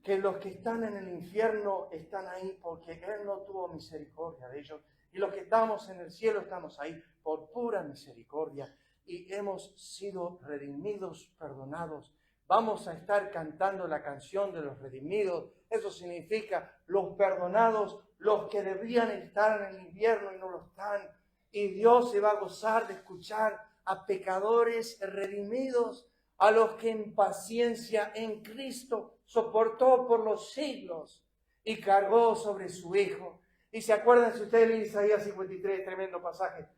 Que los que están en el infierno están ahí porque Él no tuvo misericordia de ellos. Y los que estamos en el cielo estamos ahí por pura misericordia. Y hemos sido redimidos, perdonados. Vamos a estar cantando la canción de los redimidos. Eso significa los perdonados, los que debían estar en el infierno y no lo están. Y Dios se va a gozar de escuchar a pecadores redimidos, a los que en paciencia en Cristo soportó por los siglos y cargó sobre su Hijo. Y se acuerdan, si ustedes leen Isaías 53, tremendo pasaje,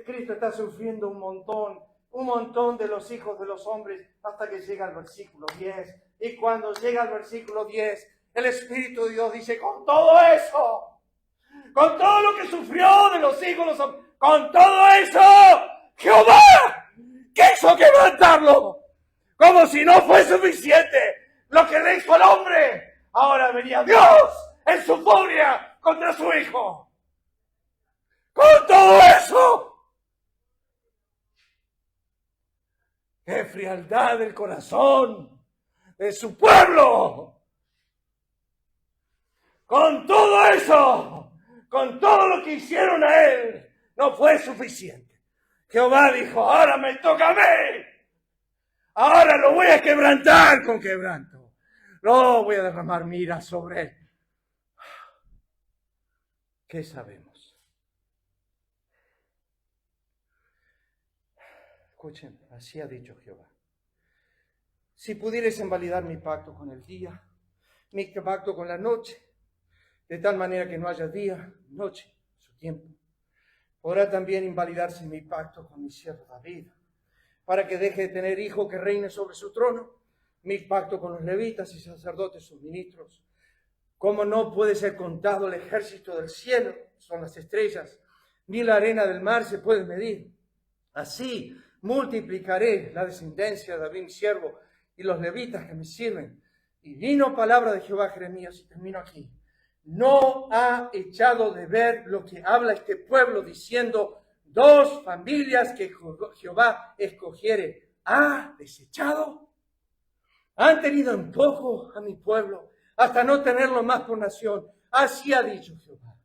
Cristo está sufriendo un montón de los hijos de los hombres hasta que llega al versículo 10. Y cuando llega al versículo 10, el Espíritu de Dios dice: con todo eso, con todo lo que sufrió de los hijos de los hombres, con todo eso, Jehová quiso quebrantarlo. Como si no fue suficiente lo que le hizo al hombre. Ahora venía Dios en su furia contra su Hijo. Con todo eso, ¡qué frialdad del corazón de su pueblo! Con todo eso, con todo lo que hicieron a él, no fue suficiente. Jehová dijo: ahora me toca a mí. Ahora lo voy a quebrantar con quebranto. No voy a derramar mi ira sobre él. ¿Qué sabemos? Escuchen, así ha dicho Jehová. Si pudierais invalidar mi pacto con el día, mi pacto con la noche, de tal manera que no haya día, noche, su tiempo, podrá también invalidarse mi pacto con mi siervo David, para que deje de tener hijo que reine sobre su trono, mi pacto con los levitas y sacerdotes, sus ministros. Como no puede ser contado el ejército del cielo, son las estrellas, ni la arena del mar se puede medir. Así multiplicaré la descendencia de David, mi siervo, y los levitas que me sirven. Y vino palabra de Jehová a Jeremías, y termino aquí. No ha echado de ver lo que habla este pueblo, diciendo, 2 familias que Jehová escogiere. ¿Ha desechado? Han tenido en poco a mi pueblo, hasta no tenerlo más por nación. Así ha dicho Jehová.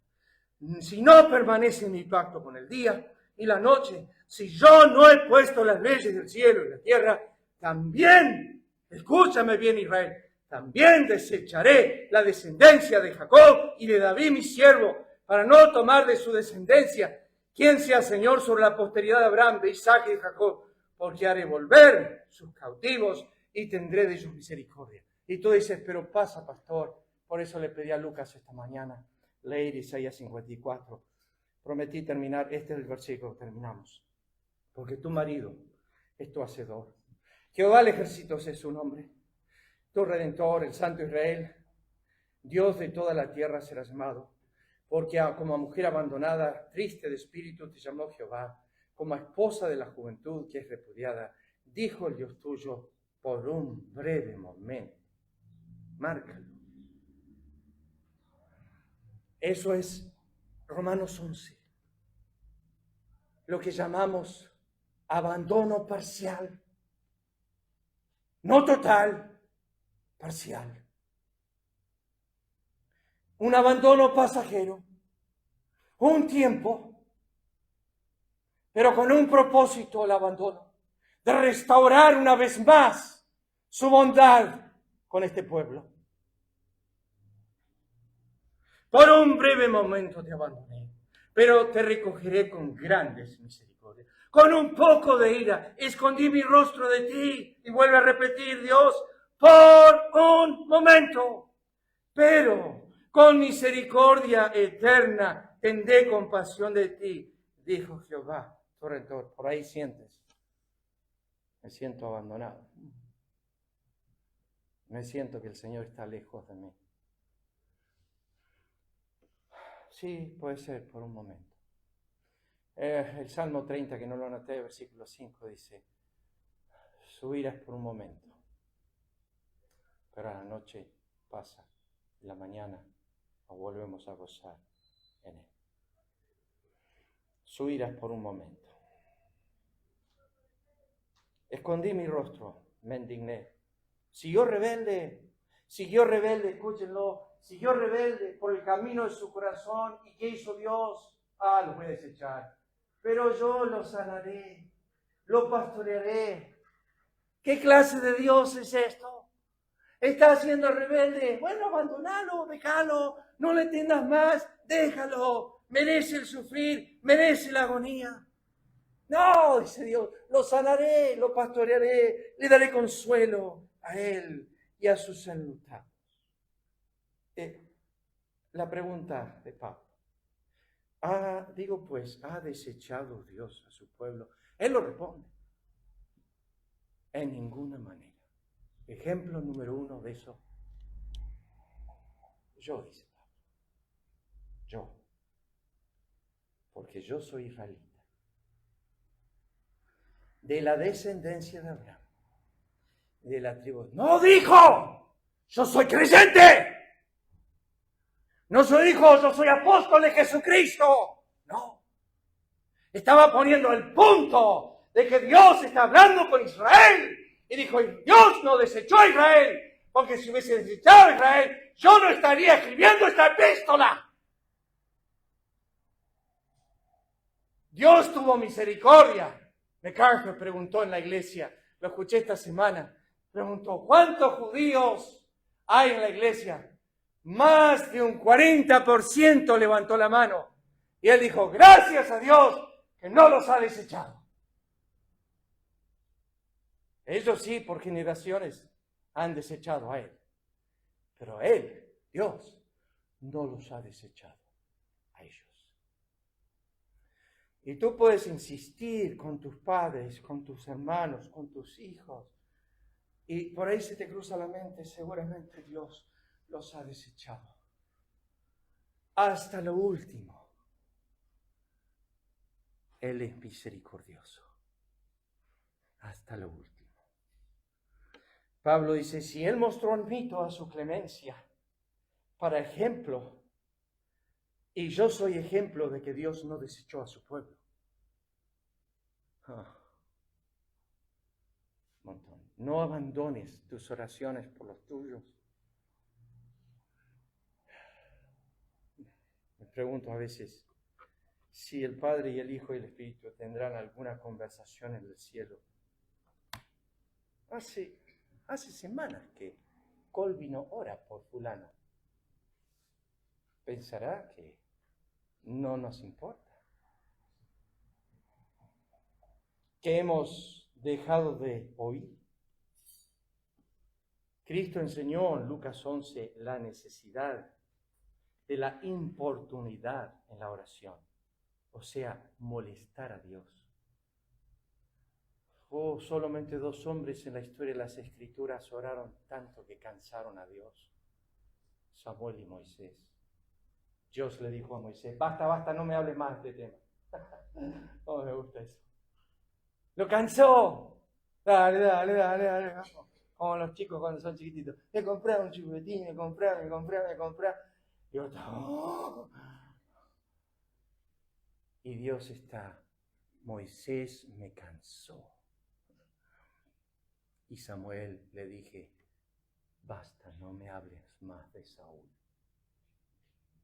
Si no permanece mi pacto con el día y la noche, si yo no he puesto las leyes del cielo y la tierra, también, escúchame bien Israel, también desecharé la descendencia de Jacob y de David mi siervo, para no tomar de su descendencia quien sea Señor sobre la posteridad de Abraham, de Isaac y de Jacob, porque haré volver sus cautivos y tendré de ellos misericordia. Y tú dices, pero pasa, pastor, por eso le pedí a Lucas esta mañana leer Isaías 54. Prometí terminar, este es el versículo, terminamos. Porque tu marido es tu hacedor. Jehová del ejército es su nombre. Tu Redentor, el Santo Israel, Dios de toda la tierra serás llamado. Porque como a mujer abandonada, triste de espíritu, te llamó Jehová. Como a esposa de la juventud que es repudiada, dijo el Dios tuyo por un breve momento. Márcalo. Eso es Romanos 11. Lo que llamamos abandono parcial. No total, parcial. Un abandono pasajero. Un tiempo. Pero con un propósito el abandono. De restaurar una vez más su bondad con este pueblo. Por un breve momento te abandoné, pero te recogeré con grandes misericordias. Con un poco de ira escondí mi rostro de ti, y vuelve a repetir Dios, por un momento, pero con misericordia eterna tendré compasión de ti, dijo Jehová, tu Redentor. Por ahí sientes, me siento abandonado, me siento que el Señor está lejos de mí. Sí, puede ser por un momento. El Salmo 30, que no lo anoté, versículo 5, dice, su ira es por un momento, pero a la noche pasa, y la mañana nos volvemos a gozar en él. Su ira es por un momento. Escondí mi rostro, me indigné. Siguió rebelde, escúchenlo, siguió rebelde por el camino de su corazón. ¿Y qué hizo Dios? Lo voy a desechar. Pero yo lo sanaré, lo pastorearé. ¿Qué clase de Dios es esto? ¿Está haciendo rebelde? Bueno, abandonalo, déjalo, no le tengas más, déjalo. Merece el sufrir, merece la agonía. No, dice Dios, lo sanaré, lo pastorearé, le daré consuelo a él y a sus enlutados. La pregunta de Pablo. Digo pues, ¿ha desechado Dios a su pueblo? Él lo responde. En ninguna manera. Ejemplo número 1 de eso. Yo, dice Pablo. Yo. Porque yo soy israelita. De la descendencia de Abraham. De la tribu. ¡No dijo! ¡Yo soy creyente! No soy hijo, yo soy apóstol de Jesucristo. No. Estaba poniendo el punto de que Dios está hablando con Israel. Y dijo, Dios no desechó a Israel. Porque si hubiese desechado a Israel, yo no estaría escribiendo esta epístola. Dios tuvo misericordia. MacArthur preguntó en la iglesia, lo escuché esta semana, preguntó, ¿cuántos judíos hay en la iglesia? Más de un 40% levantó la mano. Y él dijo, gracias a Dios que no los ha desechado. Ellos sí, por generaciones, han desechado a él. Pero él, Dios, no los ha desechado a ellos. Y tú puedes insistir con tus padres, con tus hermanos, con tus hijos. Y por ahí se te cruza la mente, seguramente Dios los ha desechado. Hasta lo último. Él es misericordioso. Hasta lo último. Pablo dice, si Él mostró en mí toda su clemencia, para ejemplo, y yo soy ejemplo de que Dios no desechó a su pueblo. Montón. No abandones tus oraciones por los tuyos. Me pregunto a veces si el Padre y el Hijo y el Espíritu tendrán alguna conversación en el cielo. Hace semanas que Colby no ora por fulano. Pensará que no nos importa. Que hemos dejado de oír. Cristo enseñó en Lucas 11 la necesidad de la importunidad en la oración, o sea, molestar a Dios. Solamente 2 hombres en la historia de las Escrituras oraron tanto que cansaron a Dios, Samuel y Moisés. Dios le dijo a Moisés, basta, no me hables más de este tema. No me gusta eso. Lo cansó. Dale. Como los chicos cuando son chiquititos. Me compré un chupetín, me compré. Y yo estaba... Y Dios está, Moisés me cansó. Y Samuel le dije, basta, no me hables más de Saúl.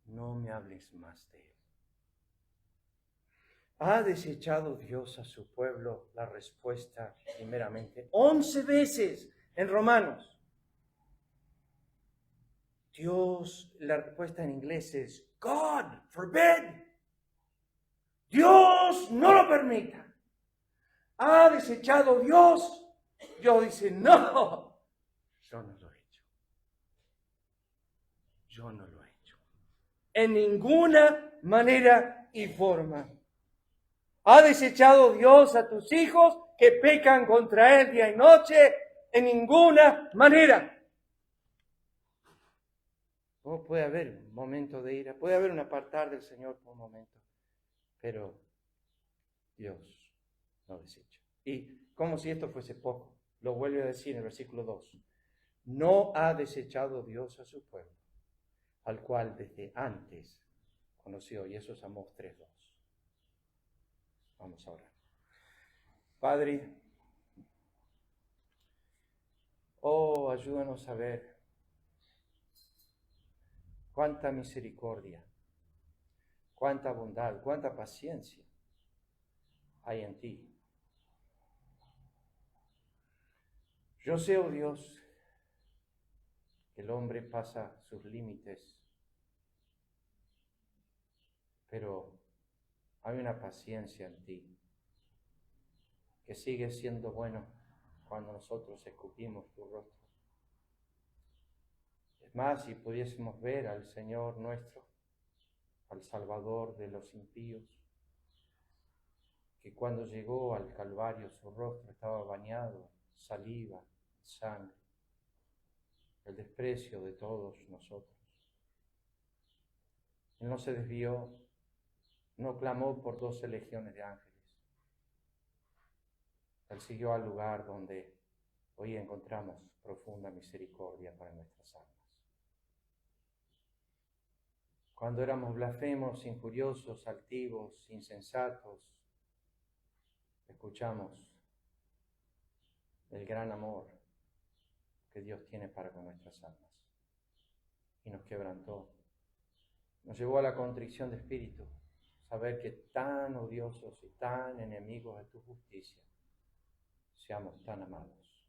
No me hables más de él. ¿Ha desechado Dios a su pueblo? La respuesta, primeramente, 11 veces en Romanos. Dios, la respuesta en inglés es, God forbid. Dios no lo permita. ¿Ha desechado Dios? Dios dice, no, yo no lo he hecho. Yo no lo he hecho. En ninguna manera y forma. ¿Ha desechado Dios a tus hijos que pecan contra Él día y noche? En ninguna manera. Puede haber un momento de ira, puede haber un apartar del Señor por un momento, pero Dios no desecha. Y como si esto fuese poco, lo vuelve a decir en el versículo 2. No ha desechado Dios a su pueblo, al cual desde antes conoció, y eso es Amós 3:2. Vamos a orar. Padre, ayúdanos a ver cuánta misericordia, cuánta bondad, cuánta paciencia hay en ti. Yo sé, oh Dios, que el hombre pasa sus límites, pero hay una paciencia en ti que sigue siendo bueno cuando nosotros escupimos tu rostro. Es más, si pudiésemos ver al Señor nuestro, al Salvador de los impíos, que cuando llegó al Calvario su rostro estaba bañado en saliva, sangre, el desprecio de todos nosotros. Él no se desvió, no clamó por 12 legiones de ángeles. Él siguió al lugar donde hoy encontramos profunda misericordia para nuestras almas. Cuando éramos blasfemos, injuriosos, altivos, insensatos, escuchamos el gran amor que Dios tiene para con nuestras almas. Y nos quebrantó. Nos llevó a la contrición de espíritu, saber que tan odiosos y tan enemigos de tu justicia, seamos tan amados.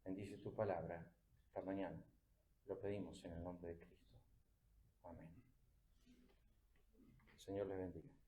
Bendice tu palabra esta mañana. Lo pedimos en el nombre de Cristo. Amén. El Señor les bendiga.